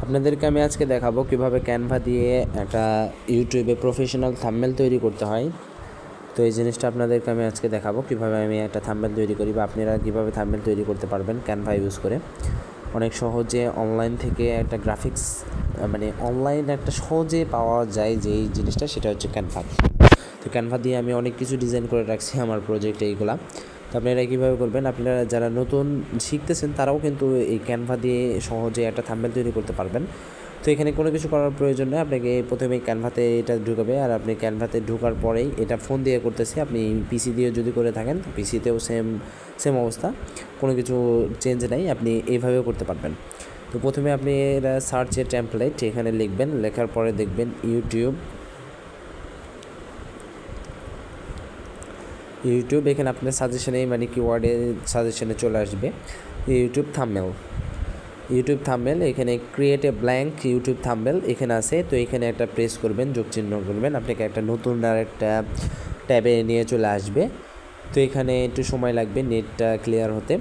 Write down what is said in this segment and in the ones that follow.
আপনাদেরকে আমি আজকে দেখাবো কিভাবে ক্যানভা দিয়ে একটা ইউটিউবে প্রফেশনাল থাম্বনেল তৈরি করতে হয়। তো এই জিনিসটা আপনাদেরকে আমি আজকে দেখাবো কিভাবে আমি একটা থাম্বনেল তৈরি করি বা আপনারা কীভাবে থাম্বনেল তৈরি করতে পারবেন ক্যানভা ইউজ করে। অনেক সহজে অনলাইন থেকে একটা গ্রাফিক্স অনলাইন একটা সহজে পাওয়া যায় যেই জিনিসটা, সেটা হচ্ছে ক্যানভা। তো ক্যানভা দিয়ে আমি অনেক কিছু ডিজাইন করে রাখছি আমার প্রজেক্টে এইগুলা। তো আপনারা কীভাবে করবেন, আপনারা যারা নতুন শিখতেছেন তারাও কিন্তু এই ক্যানভা দিয়ে সহজে একটা থাম্বনেল তৈরি করতে পারবেন। তো এখানে কোনো কিছু করার প্রয়োজন নেই, আপনাকে প্রথমে ক্যানভাতে এটা ঢুকাবে, আর আপনি ক্যানভাতে ঢোকার পরেই এটা ফোন দিয়ে করতেছি। আপনি পিসি দিয়ে যদি করে থাকেন পিসিতেও সেম অবস্থা, কোনো কিছু চেঞ্জ নাই, আপনি এইভাবেও করতে পারবেন। তো প্রথমে আপনি এটা সার্চের টেমপ্লেট এখানে লিখবেন, লেখার পরে দেখবেন ইউটিউব এখানে আপনার সাজেশনে কিওয়ার্ডে সাজেশনে চলে আসবে ইউটিউব থাম্বনেল। এখানে create a blank YouTube thumbnail এখানে আছে। তো এখানে একটা প্রেস করবেন, যোগ চিহ্ন করবেন, আপনাকে একটা নতুন আর একটা ট্যাবে নিয়ে চলে আসবে। তো এখানে একটু সময় লাগবে নেটটা ক্লিয়ার হতে।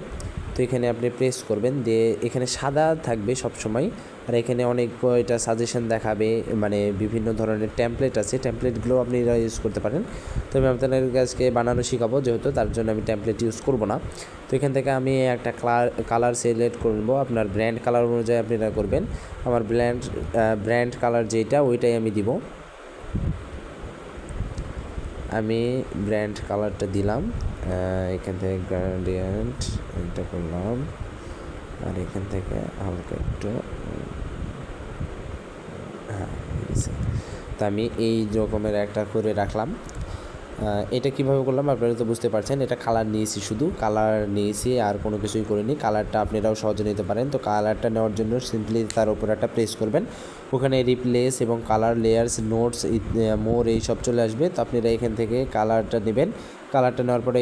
তো এখানে আপনি প্রেস করবেন, দিয়ে এখানে সাদা থাকবে সব সময়, আর এখানে অনেক এটা সাজেশন দেখাবে, বিভিন্ন ধরনের টেমপ্লেট আছে, টেমপ্লেটগুলো আপনি ইউজ করতে পারেন। তো আমি আপনাদের কাছে বানানো শেখাবো, যেহেতু তার জন্য আমি টেমপ্লেট ইউজ করব না। তো এখান থেকে আমি একটা কালার সিলেক্ট করব, আপনার ব্র্যান্ড কালার অনুযায়ী আপনারা করবেন। আমার ব্র্যান্ড কালার যেটা ওইটাই আমি দিব। আমি ব্র্যান্ড কালারটা দিলাম, এখান থেকে গ্রেডিয়েন্ট এটা করলাম, আর এখান থেকে হালকা একটু তো আমি এই রকমের একটা করে রাখলাম। এটা কীভাবে করলাম আপনারা তো বুঝতে পারছেন, এটা কালার নিয়েছি, শুধু কালার নিয়েছি আর কোনো কিছুই করিনি। কালারটা আপনারাও সহজে নিতে পারেন। তো কালারটা নেওয়ার জন্য সিম্পলি তার উপর একটা প্রেস করবেন, ওখানে রিপ্লেস এবং কালার লেয়ার্স নোটস মোর এইসব চলে আসবে। তো আপনারা এখান থেকে কালারটা নেবেন, কালারটা নেওয়ার পরে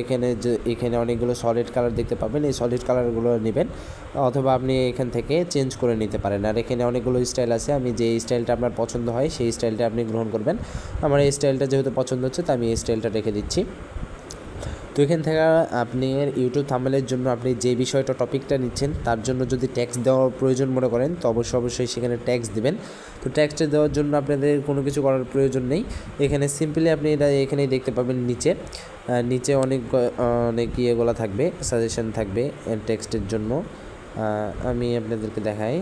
এখানে অনেকগুলো সলিড কালার দেখতে পাবেন, এই সলিড কালারগুলো নেবেন, অথবা আপনি এখান থেকে চেঞ্জ করে নিতে পারেন। আর এখানে অনেকগুলো স্টাইল আছে, আমি যে স্টাইলটা আপনার পছন্দ হয় সেই স্টাইলটা আপনি গ্রহণ করবেন। আমার এই স্টাইলটা যেহেতু পছন্দ হচ্ছে, তো আমি এই স্টাইলটা রেখে দিচ্ছি। তো এখান থেকে আপনি ইউটিউব থাম্বনেলের জন্য আপনি যে বিষয়টা টপিকটা নিচ্ছেন তার জন্য যদি ট্যাক্স দেওয়ার প্রয়োজন মনে করেন, তো অবশ্যই সেখানে ট্যাক্স দেবেন। তো ট্যাক্সটা দেওয়ার জন্য আপনাদের কোনো কিছু করার প্রয়োজন নেই। এখানে সিম্পলি আপনি এটা এখানেই দেখতে পাবেন, নিচে অনেক ইয়েগুলো থাকবে, সাজেশন থাকবে টেক্সটের জন্য। আমি আপনাদেরকে দেখাই,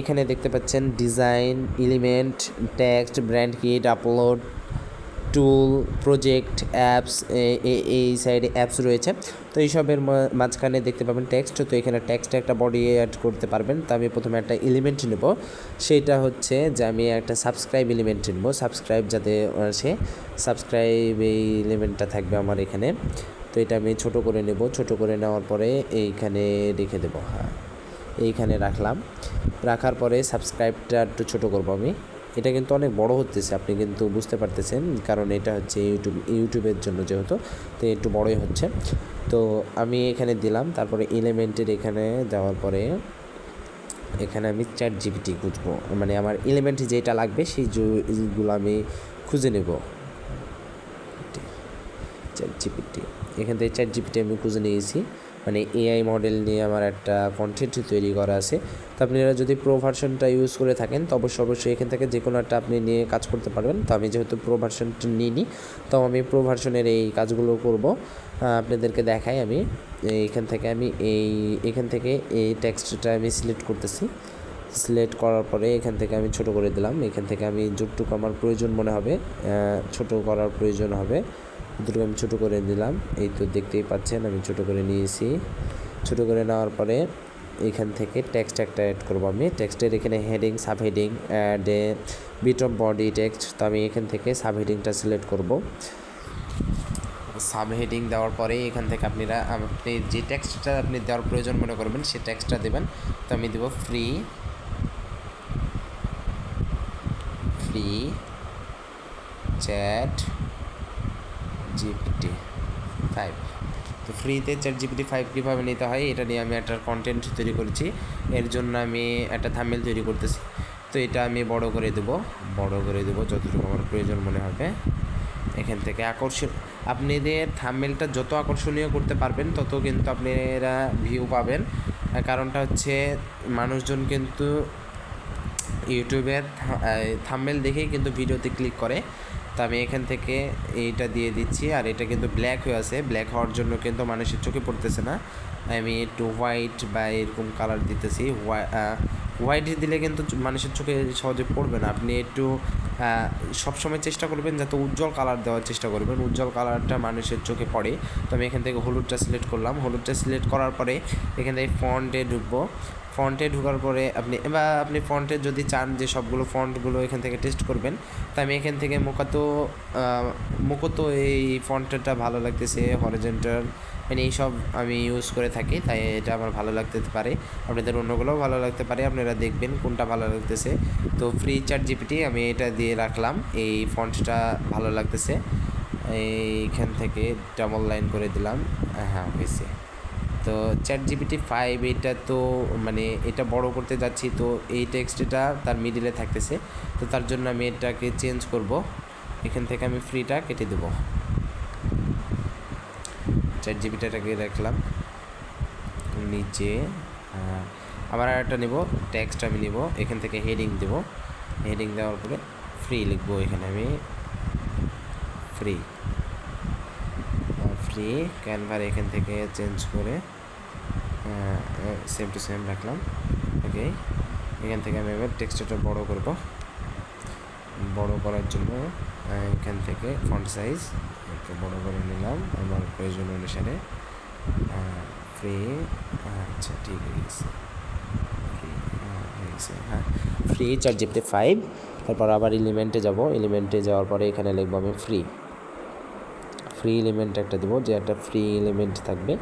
এখানে দেখতে পাচ্ছেন design, element, text, brand kit, upload, tool, project, apps, এই সাইডে অ্যাপস রয়েছে। তো এইসবের মাঝখানে দেখতে পাবেন টেক্সট। তো এখানে টেক্সটে একটা বডি অ্যাড করতে পারবেন। তো আমি প্রথমে একটা এলিমেন্ট নেব, সেটা হচ্ছে যে আমি একটা সাবস্ক্রাইব এলিমেন্ট নেব, সাবস্ক্রাইব যাতে আসে, সাবস্ক্রাইব এই এলিমেন্টটা থাকবে আমার এখানে। তো এটা আমি ছোট করে নেব, ছোট করে নেওয়ার পরে এইখানে রেখে দেবো। হ্যাঁ, এইখানে রাখার পরে সাবস্ক্রাইবটা একটু ছোটো করবো আমি। এটা কিন্তু অনেক বড় হতেছে, আপনি কিন্তু বুঝতে পারতেছেন, কারণ এটা হচ্ছে ইউটিউবের জন্য যেহেতু, তো একটু বড়ই হচ্ছে। তো আমি এখানে দিলাম, তারপরে এলিমেন্টের এখানে দেওয়ার পরে এখানে আমি চ্যাট জিপিটি খুঁজবো, আমার এলিমেন্ট যেটা লাগবে সেইগুলো আমি খুঁজে নেব। চ্যাট জিপিটি, এখান থেকে চ্যাট জিপিটি আমি খুঁজে নিয়েছি, এআই মডেল নিয়ে আমার একটা কন্টেন্ট তৈরি করা আছে। তো আপনারা যদি প্রো ভার্সনটা ইউজ করে থাকেন, তো অবশ্যই এখান থেকে যে কোনো একটা আপনি নিয়ে কাজ করতে পারবেন। তো আমি যেহেতু প্রো ভার্সনটা নিইনি, তো আমি প্রো ভার্সনের এই কাজগুলো করব, আপনাদেরকে দেখাই। আমি এখান থেকে এই টেক্সটটা আমি সিলেক্ট করতেছি। সিলেক্ট করার পরে এখান থেকে আমি ছোট করে দিলাম, এখান থেকে আমি যতটুকু আমার প্রয়োজন মনে হবে ছোট করার প্রয়োজন হবে দুটো আমি ছোটো করে দিলাম। এই তো দেখতেই পাচ্ছেন আমি ছোটো করে নিয়েছি। ছোটো করে নেওয়ার পরে এখান থেকে টেক্সট একটা অ্যাড করবো আমি। টেক্সটের এখানে heading, sub heading, add a bit of body text. তো আমি এখান থেকে সাব হেডিংটা সিলেক্ট করব। সাব হেডিং দেওয়ার পরে এখান থেকে আপনি যে টেক্সটটা আপনি দেওয়ার প্রয়োজন মনে করবেন সেই টেক্সটটা দেবেন। তো আমি দেবো ফ্রি চ্যাট জিপিটি 5। তো ফ্রিতে চ্যাট জিপিটি 5 কীভাবে নিতে হয় এটা নিয়ে আমি একটা কন্টেন্ট তৈরি করেছি, এর জন্য আমি একটা থাম্বনেল তৈরি করতেছি। তো এটা আমি বড় করে দেবো যতটুকু আমার প্রয়োজন মনে হবে। এখান থেকে আপনাদের থাম্বনেলটা যত আকর্ষণীয় করতে পারবেন তত কিন্তু আপনারা ভিউ পাবেন। কারণটা হচ্ছে মানুষজন কিন্তু ইউটিউবের থাম্বনেল দেখেই কিন্তু ভিডিওতে ক্লিক করে। তো আমি এখান থেকে এইটা দিয়ে দিচ্ছি, আর এটা কিন্তু ব্ল্যাক হয়ে আছে, ব্ল্যাক হওয়ার জন্য কিন্তু মানুষের চোখে পড়তেছে না। আমি একটু হোয়াইট বা এরকম কালার দিতেছি। হোয়াইট দিলে কিন্তু মানুষের চোখে সহজে পড়বে না। আপনি একটু সবসময় চেষ্টা করবেন যাতে উজ্জ্বল কালার দেওয়ার চেষ্টা করবেন, উজ্জ্বল কালারটা মানুষের চোখে পড়ে। তো আমি এখান থেকে হলুদটা সিলেক্ট করলাম। হলুদটা সিলেক্ট করার পরে এখান থেকে ফন্টে ঢুকবো। ফন্টে ঢোকার পরে আপনি ফন্টে যদি চান যে সবগুলো ফন্টগুলো এখান থেকে টেস্ট করবেন, তো আমি এখান থেকে মুকতো এই ফন্টটা ভালো লাগতেছে, হরিজন্টাল মানে এইসব আমি ইউজ করে থাকি, তাই এটা আমার ভালো লাগতে পারে, আপনাদের অন্যগুলোও ভালো লাগতে পারে, আপনারা দেখবেন কোনটা ভালো লাগতেছে। তো ফ্রি ChatGPT আমি এটা দিয়ে রাখলাম, এই ফন্টটা ভালো লাগতেছে, এইখান থেকে ডাবল লাইন করে দিলাম। হ্যাঁ, হয়েছে। তো ChatGPT 5 এটা তো মানে এটা বড় করতে যাচ্ছি, তো এই টেক্সটটা তার মিডিলে থাকতেছে, তো তার জন্য আমি এটাকে চেঞ্জ করব। এখান থেকে আমি ফ্রিটা কেটে দেব, ChatGPTটাকে রাখলাম নিচে। আবার একটা নেব, টেক্সট আমি নেব, এখান থেকে হেডিং দেব, হেডিং দেওয়ার পরে ফ্রি লিখবো, এখানে আমি ফ্রি ক্যানভার এখান থেকে চেঞ্জ করে সেম টু সেম রাখলাম। ওকে, এখান থেকে আমি এবার টেক্সটটা বড় করব। বড় করার জন্য এখান থেকে ফন্ট সাইজ একটু বড় করে নিলাম আমার প্রয়োজন অনুসারে। ফ্রি, আচ্ছা ঠিক আছে, হ্যাঁ ফ্রি ChatGPT 5। তারপর আবার এলিমেন্টে যাব, এলিমেন্টে যাওয়ার পরে এখানে লিখবো আমি ফ্রি এলিমেন্ট একটা দেবো, যে একটা ফ্রি এলিমেন্ট থাকবে,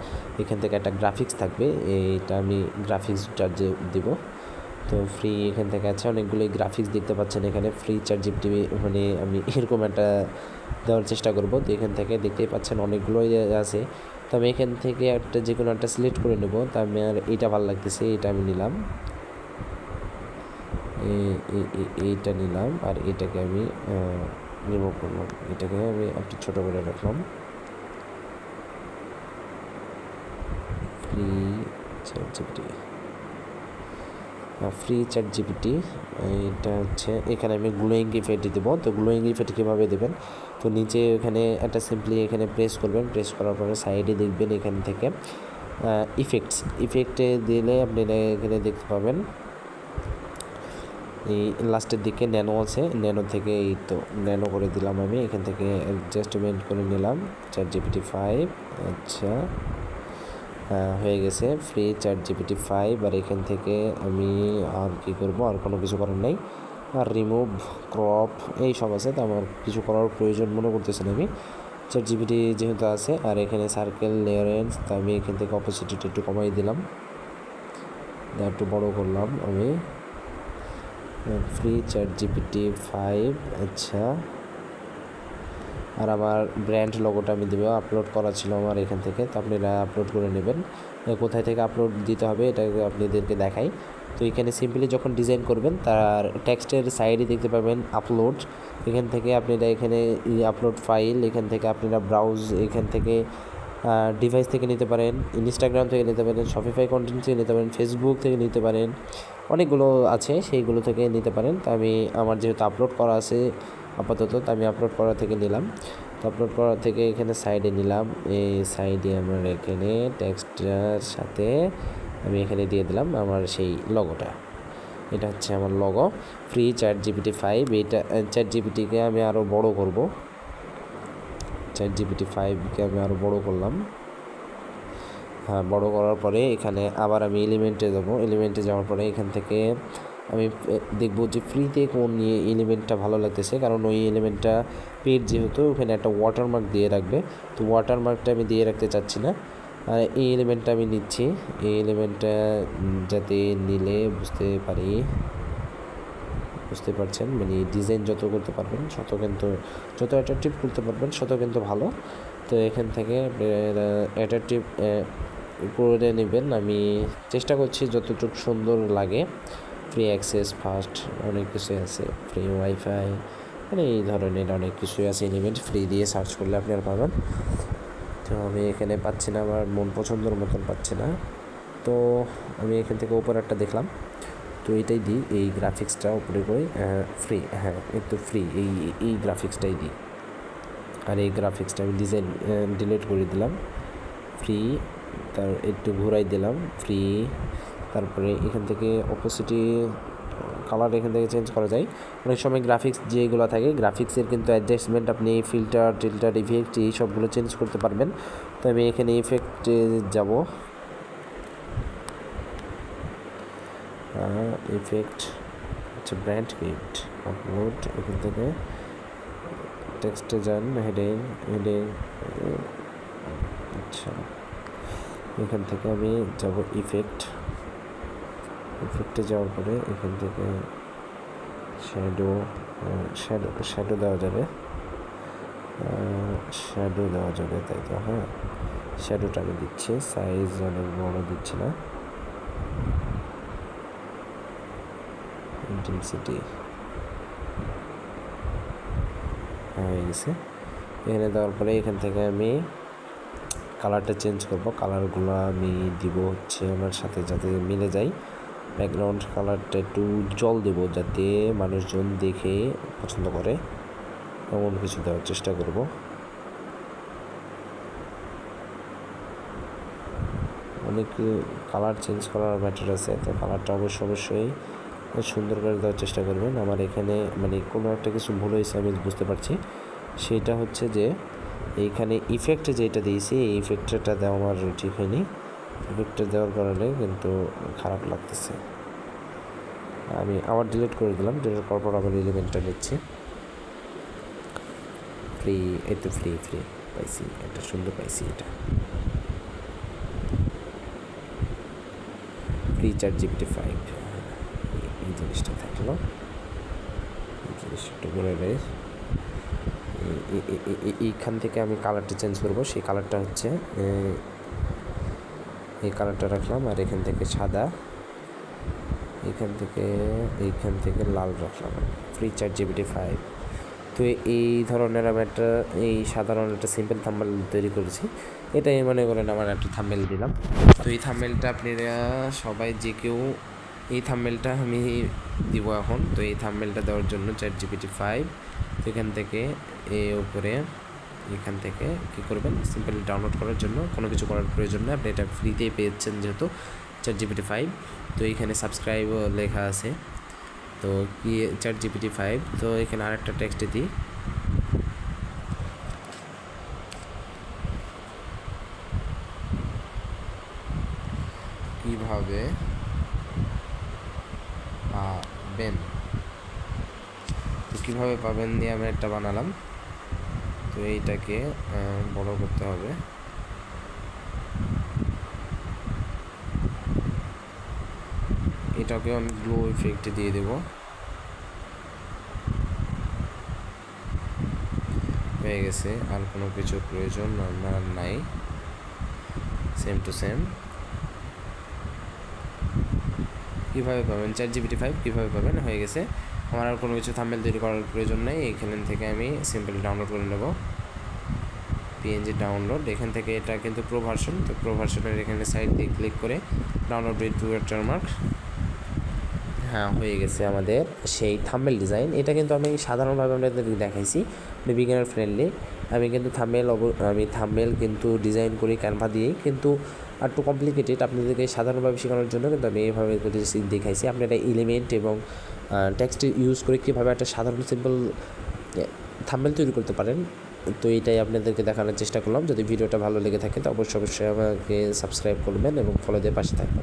এখান থেকে একটা গ্রাফিক্স থাকবে, এইটা আমি গ্রাফিক্সটা দেবো। তো ফ্রি এখান থেকে আছে অনেকগুলোই গ্রাফিক্স দেখতে পাচ্ছেন এখানে ফ্রি ChatGPT, মানে আমি এরকম একটা দেওয়ার চেষ্টা করব। তো এখান থেকে দেখতেই পাচ্ছেন অনেকগুলোই আছে, তো আমি এখান থেকে একটা যে কোনো একটা সিলেক্ট করে নেব। তা আমি আর এইটা ভালো লাগতেছে, এইটা আমি নিলাম, এইটা নিলাম, আর এটাকে আমি রিমুভ করলাম, এটাকে আমি একটু ছোটো করে রাখলাম। ফ্রি ChatGPT এটা হচ্ছে, এখানে আমি গ্লোয়িং ইফেক্ট দেবো। তো গ্লোয়িং ইফেক্ট কীভাবে দেবেন, তো নিচে এখানে একটা সিম্পলি এখানে প্রেস করবেন, প্রেস করার পরে সাইডে দেখবেন এখান থেকে ইফেক্টে দিলে আপনি এখানে দেখতে পাবেন এই লাস্টের দিকে ন্যানো আছে, ন্যানো থেকে এই তো ন্যানো করে দিলাম আমি, এখান থেকে অ্যাডজাস্টমেন্ট করে নিলাম ChatGPT 5। আচ্ছা, হয়ে গেছে ফ্রি ChatGPT 5। আর এখান থেকে আমি আর কি করব, আর কোনো কিছু করার নাই, আর রিমুভ ক্রপ এই সব আছে, তো আমার কিছু করার প্রয়োজন মনে করতেছে না আমি, ChatGPT যেহেতু আছে। আর এখানে সার্কেল লেয়ারেন্স, তো আমি এখান থেকে অপোসিটিটা একটু কমাই দিলাম, একটু বড় করলাম আমি, ফ্রি ChatGPT 5। আচ্ছা, আর আমার ব্র্যান্ড লোগোটা আমি দেবো, আপলোড করা ছিল আমার এখান থেকে, তো আপনারা আপলোড করে নেবেন। কোথায় থেকে আপলোড দিতে হবে এটা আপনাদেরকে দেখাই। তো এখানে সিম্পলি যখন ডিজাইন করবেন তার টেক্সটের সাইডে দেখতে পাবেন আপলোড, এখান থেকে আপনারা এখানে আপলোড ফাইল, এখান থেকে আপনারা ব্রাউজ, এখান থেকে ডিভাইস থেকে নিতে পারেন, ইনস্টাগ্রাম থেকে নিতে পারেন, শপিফাই কন্টেন্ট থেকে নিতে পারেন, ফেসবুক থেকে নিতে পারেন, অনেকগুলো আছে সেইগুলো থেকে নিতে পারেন। তো আমি আমার যেহেতু আপলোড করা আছে আপাতত, তো আমি আপলোড করা থেকে নিলাম। তো আপলোড করা থেকে এখানে সাইডে নিলাম, এই সাইডে আমার এখানে টেক্সটার সাথে আমি এখানে দিয়ে দিলাম আমার সেই লগোটা, এটা হচ্ছে আমার লগো ফ্রি ChatGPT 5। এইটা ChatGPTকে আমি আরও বড় করব, ChatGPT 5কে আমি আরও বড় করলাম। হ্যাঁ, বড় করার পরে এখানে আবার আমি এলিমেন্টে যাব, এলিমেন্টে যাওয়ার পরে এখান থেকে আমি দেখব যে ফ্রিতে কোন এলিমেন্টটা ভালো লাগতেছে, কারণ ওই এলিমেন্টটা পেড যেহেতু ওখানে একটা ওয়াটারমার্ক দিয়ে রাখবে, তো ওয়াটারমার্কটা আমি দিয়ে রাখতে চাচ্ছি না। আর এই এলিমেন্টটা আমি নিচ্ছি, এই এলিমেন্টটা যাতে নিলে বুঝতে পারছেন, মানে ডিজাইন যত করতে পারবেন যত অ্যাট্রাকটিভ করতে পারবেন তত কিন্তু ভালো। তো এখান থেকে অ্যাট্রাকটিভ করে নেবেন, আমি চেষ্টা করছি যতটুকু সুন্দর লাগে। ফ্রি অ্যাক্সেস, ফাস্ট অনেক কিছু আছে, ফ্রি ওয়াইফাই, মানে এই ধরনের অনেক কিছুই আছে এলিমেন্ট, ফ্রি দিয়ে সার্চ করলে আপনি আর পাবেন। তো আমি এখানে পাচ্ছি না, আমার মন পছন্দের মতন পাচ্ছি না, তো আমি এখান থেকে উপর একটা দেখলাম, তো এটাই দিই, এই গ্রাফিক্সটা উপরে করে ফ্রি, হ্যাঁ একটু ফ্রি, এই গ্রাফিক্সটাই দিই। আর এই গ্রাফিক্সটা আমি ডিজাইন ডিলিট করে দিলাম, ফ্রি, তার একটু ঘুরাই দিলাম, ফ্রি। তারপরে এখান থেকে অপোসিটি কালার এখান থেকে চেঞ্জ করা যায়। অনেক সময় গ্রাফিক্স যেগুলো থাকে গ্রাফিক্সের কিন্তু অ্যাডজাস্টমেন্ট আপনি ফিল্টার টিল্টার ইফেক্ট এই সবগুলো চেঞ্জ করতে পারবেন। তো আমি এখানে ইফেক্টে যাব, ইফেক্ট আচ্ছা ব্র্যান্ড কিট আপলোড, এখান থেকে টেক্সটে যান, হেডিং, আচ্ছা এখান থেকে আমি যাব ইফেক্টে যাওয়ার পরে এখান থেকে শ্যাডো দেওয়া যাবে, তাই তো, হ্যাঁ শ্যাডোটা আমি দিচ্ছি, সাইজ অনেক বড় দিচ্ছি না, ইন্টেন্সিটি হয়ে গেছে। এখানে দেওয়ার পরে এখান থেকে আমি কালারটা চেঞ্জ করব, কালারগুলো আমি দিব হচ্ছে আমার সাথে যাতে মিলে যায়। ব্যাকগ্রাউন্ড কালারটা একটু উজ্জ্বল দেবো যাতে মানুষজন দেখে পছন্দ করে, এমন কিছু দেওয়ার চেষ্টা করব। অনেক কালার চেঞ্জ করার ম্যাটার আছে, তো কালারটা অবশ্যই সুন্দর করে দেওয়ার চেষ্টা করবেন। আমার এখানে মানে কোনো একটা কিছু ভুল হয়েছে আমি বুঝতে পারছি, সেটা হচ্ছে যে এইখানে ইফেক্ট যেটা দিয়েছি এই ইফেক্টটা দেওয়া আমার ঠিক হয়নি, ইফেক্টটা দেওয়ার কারণে কিন্তু খারাপ লাগতেছে। আমি আবার ডিলিট করে দিলাম, ডিলিট করার পর আবার এলিমেন্টটা নিচ্ছি, ফ্রি, এই তো ফ্রি পাইছি, এটা সুন্দর পাইছি, এটা ফ্রি ChatGPT 5, এই জিনিসটা থাকলো, এই জিনিসটা একটু বলে দেয়। এইখান থেকে আমি কালারটা চেঞ্জ করব, সেই কালারটা হচ্ছে এই কালারটা রাখলাম, আর এখান থেকে সাদা, এইখান থেকে লাল রাখলাম, ফ্রি ChatGPT 5। তো এই ধরনের আমি এই সাধারণ একটা সিম্পল থাম্বনেল তৈরি করেছি, এটাই মনে করেন আমার একটা থাম্বনেল দিলাম। তো এই থাম্বনেলটা আপনারা সবাই যে কেউ এই থাম্বনেলটা আমি দিব এখন। তো এই থাম্বনেলটা দেওয়ার জন্য ChatGPT 5, তো এখান থেকে এখান থেকে কী করবেন, সিম্পলি ডাউনলোড করার জন্য কোনো কিছু করার প্রয়োজন নেই, আপনি এটা ফ্রিতেই পেয়েছেন যেহেতু ChatGPT 5। তো এইখানে সাবস্ক্রাইব লেখা আছে, তো কি ChatGPT 5, তো এখানে আরেকটা টেক্সট দিই, কীভাবে পাবেন, তো কীভাবে পাবেন দিয়ে আমি একটা বানালাম। তো এইটাকে বড় করতে হবে, এটাকে আমি গ্লো ইফেক্ট দিয়ে দেব, হয়ে গেছে, আর কোনো কিছু প্রয়োজন আমার নাই, সেম টু সেম। কীভাবে পাবেন ChatGPT 5 কীভাবে পাবেন, হয়ে গেছে, আমার আর কোনো কিছু থাম্বনেল তৈরি করার প্রয়োজন নেই। এখান থেকে আমি সিম্পলি ডাউনলোড করে নেব, PNG ডাউনলোড, এখান থেকে এটা কিন্তু প্রো ভার্সন, তো প্রো ভার্সনের এখানে সাইড দিয়ে ক্লিক করে ডাউনলোড উইথ ওয়াটারমার্ক, হ্যাঁ হয়ে গেছে আমাদের সেই থাম্বনেল ডিজাইন। এটা কিন্তু আমি সাধারণভাবে আপনাদের দেখাইছি, বিগিনার ফ্রেন্ডলি। আমি কিন্তু থাম্বনেল কিন্তু ডিজাইন করি ক্যানভা দিয়েই, কিন্তু আর একটু কমপ্লিকেটেড, আপনাদেরকে সাধারণভাবে শেখানোর জন্য কিন্তু আমি এইভাবে দেখাইছি। আপনি একটা এলিমেন্ট এবং টেক্সট ইউজ করে কীভাবে একটা সাধারণ সিম্পল থাম্বনেল তৈরি করতে পারেন, তো এইটাই আপনাদেরকে দেখানোর চেষ্টা করলাম। যদি ভিডিওটা ভালো লেগে থাকে তো অবশ্যই আমাকে সাবস্ক্রাইব করবেন এবং ফলো দিয়ে পাশে থাকবেন।